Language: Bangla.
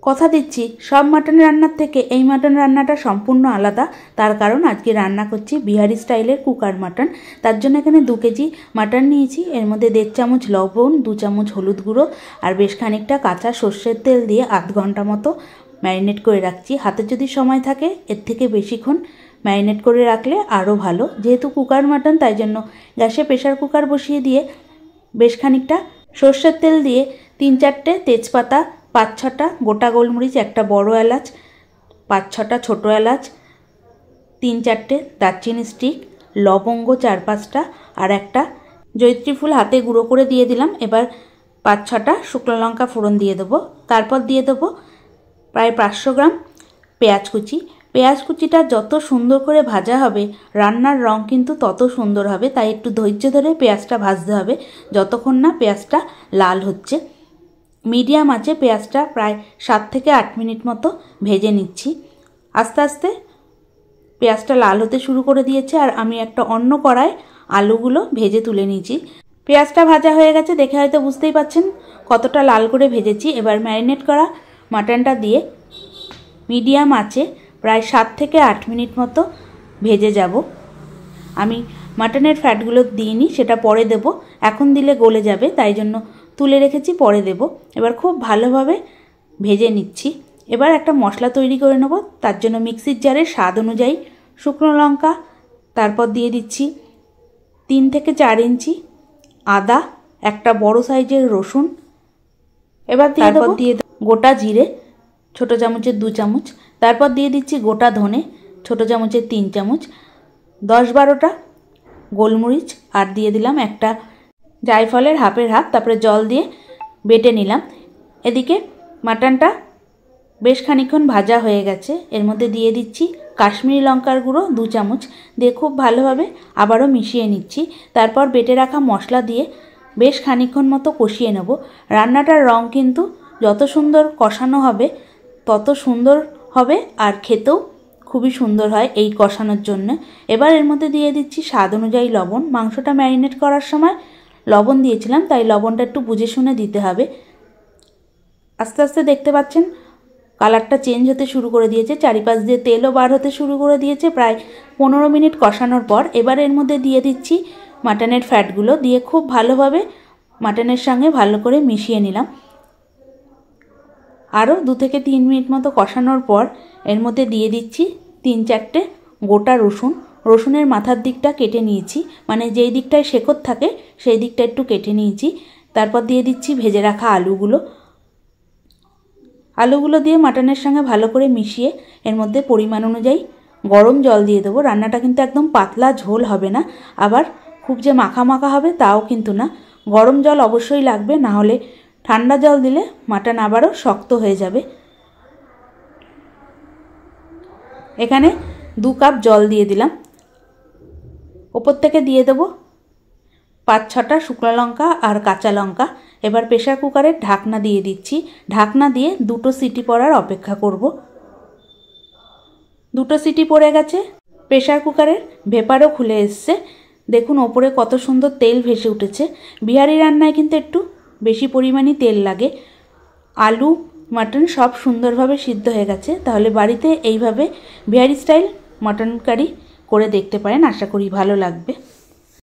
কথা দিচ্ছি সব মাটন রান্নার থেকে এই মাটন রান্নাটা সম্পূর্ণ আলাদা। তার কারণ আজকে রান্না করছি বিহারি স্টাইলের কুকার মাটন। তার জন্য এখানে 2 কেজি মাটন নিয়েছি। এর মধ্যে 1.5 চামচ লবণ, 2 চামচ হলুদ গুঁড়ো আর বেশ খানিকটা কাঁচা সর্ষের তেল দিয়ে আধ ঘন্টা মতো ম্যারিনেট করে রাখছি। হাতে যদি সময় থাকে এর থেকে বেশিক্ষণ ম্যারিনেট করে রাখলে আরও ভালো। যেহেতু কুকার মাটন তাই জন্য গ্যাসে প্রেশার কুকার বসিয়ে দিয়ে বেশ খানিকটা সর্ষের তেল দিয়ে 3-4টে তেজপাতা, 5-6টা গোটা গোলমরিচ, একটা বড় এলাচ, 5-6টা ছোটো এলাচ, 3-4টে দারচিনি স্টিক, লবঙ্গ 4-5টা আর একটা জয়িত্রী ফুল হাতে গুঁড়ো করে দিয়ে দিলাম। এবার 5-6টা শুকনো লঙ্কা ফোড়ন দিয়ে দেবো। তারপর দিয়ে দেবো প্রায় 500 গ্রাম পেঁয়াজ কুচি। পেঁয়াজ কুচিটা যত সুন্দর করে ভাজা হবে রান্নার রং কিন্তু তত সুন্দর হবে, তাই একটু ধৈর্য ধরে পেঁয়াজটা ভাজতে হবে যতক্ষণ না পেঁয়াজটা লাল হচ্ছে। মিডিয়াম আঁচে পেঁয়াজটা প্রায় 7 থেকে 8 মিনিট মতো ভেজে নিচ্ছি। আস্তে আস্তে পেঁয়াজটা লাল হতে শুরু করে দিয়েছে আর আমি একটা অন্য কড়ায় আলুগুলো ভেজে তুলে নিয়েছি। পেঁয়াজটা ভাজা হয়ে গেছে দেখে হয়তো বুঝতেই পাচ্ছেন কতটা লাল করে ভেজেছি। এবার ম্যারিনেট করা মাটনটা দিয়ে মিডিয়াম আঁচে প্রায় 7 থেকে 8 মিনিট মতো ভেজে যাব। আমি মাটনের ফ্যাটগুলো দিইনি, সেটা পরে দেব। এখন দিলে গলে যাবে, তাই জন্য তুলে রেখেছি, পরে দেব। এবার খুব ভালোভাবে ভেজে নিচ্ছি। এবার একটা মশলা তৈরি করে নেব। তার জন্য মিক্সির জারে স্বাদ অনুযায়ী শুকনো লঙ্কা, তারপর দিয়ে দিচ্ছি 3 থেকে 4 ইঞ্চি আদা, একটা বড় সাইজের রসুন। এবার তারপর দিয়ে গোটা জিরে ছোটো চামচের 2 চামচ, তারপর দিয়ে দিচ্ছি গোটা ধনে ছোটো চামচের 3 চামচ, 10-12টা গোলমরিচ আর দিয়ে দিলাম একটা জায়ফলের হাফের হাফ। তারপরে জল দিয়ে বেটে নিলাম। এদিকে মাটনটা বেশ খানিকক্ষণ ভাজা হয়ে গেছে। এর মধ্যে দিয়ে দিচ্ছি কাশ্মীরি লঙ্কার গুঁড়ো 2 চামচ দিয়ে খুব ভালোভাবে আবারও মিশিয়ে নিচ্ছি। তারপর বেটে রাখা মশলা দিয়ে বেশ খানিকক্ষণ মতো কষিয়ে নেব। রান্নাটার রং কিন্তু যত সুন্দর কষানো হবে তত সুন্দর হবে আর খেতেও খুবই সুন্দর হয় এই কষানোর জন্য। এবার এর মধ্যে দিয়ে দিচ্ছি স্বাদ অনুযায়ী লবণ। মাংসটা ম্যারিনেট করার সময় লবণ দিয়েছিলাম, তাই লবণটা একটু বুঝে শুনে দিতে হবে। আস্তে আস্তে দেখতে পাচ্ছেন কালারটা চেঞ্জ হতে শুরু করে দিয়েছে, চারিপাশ দিয়ে তেলও বার হতে শুরু করে দিয়েছে। প্রায় 15 মিনিট কষানোর পর এবার এর মধ্যে দিয়ে দিচ্ছি মাটনের ফ্যাটগুলো, দিয়ে খুব ভালোভাবে মাটনের সঙ্গে ভালো করে মিশিয়ে নিলাম। আরও 2 থেকে 3 মিনিট মতো কষানোর পর এর মধ্যে দিয়ে দিচ্ছি 3-4টে গোটা রসুন। রসুনের মাথার দিকটা কেটে নিয়েছি, মানে যেই দিকটায় শেকড় থাকে সেই দিকটা একটু কেটে নিয়েছি। তারপর দিয়ে দিচ্ছি ভেজে রাখা আলুগুলো দিয়ে মাটনের সঙ্গে ভালো করে মিশিয়ে এর মধ্যে পরিমাণ অনুযায়ী গরম জল দিয়ে দেবো। রান্নাটা কিন্তু একদম পাতলা ঝোল হবে না, আবার খুব যে মাখা মাখা হবে তাও কিন্তু না। গরম জল অবশ্যই লাগবে, না হলে ঠান্ডা জল দিলে মাটন আবারও শক্ত হয়ে যাবে। এখানে 2 কাপ জল দিয়ে দিলাম। ওপর থেকে দিয়ে দেবো 5-6টা শুকনো লঙ্কা আর কাঁচা লঙ্কা। এবার প্রেশার কুকারের ঢাকনা দিয়ে দিচ্ছি। ঢাকনা দিয়ে 2টো সিটি পড়ার অপেক্ষা করব। 2টো সিটি পড়ে গেছে, প্রেশার কুকারের ভেপারও খুলে এসছে। দেখুন ওপরে কত সুন্দর তেল ভেসে উঠেছে। বিহারি রান্নায় কিন্তু একটু বেশি পরিমাণে তেল লাগে। আলু মাটন সব সুন্দরভাবে সিদ্ধ হয়ে গেছে। তাহলে বাড়িতে এইভাবে বিহারি স্টাইল মাটন কারি করে দেখতে পারেন, আশা করি ভালো লাগবে।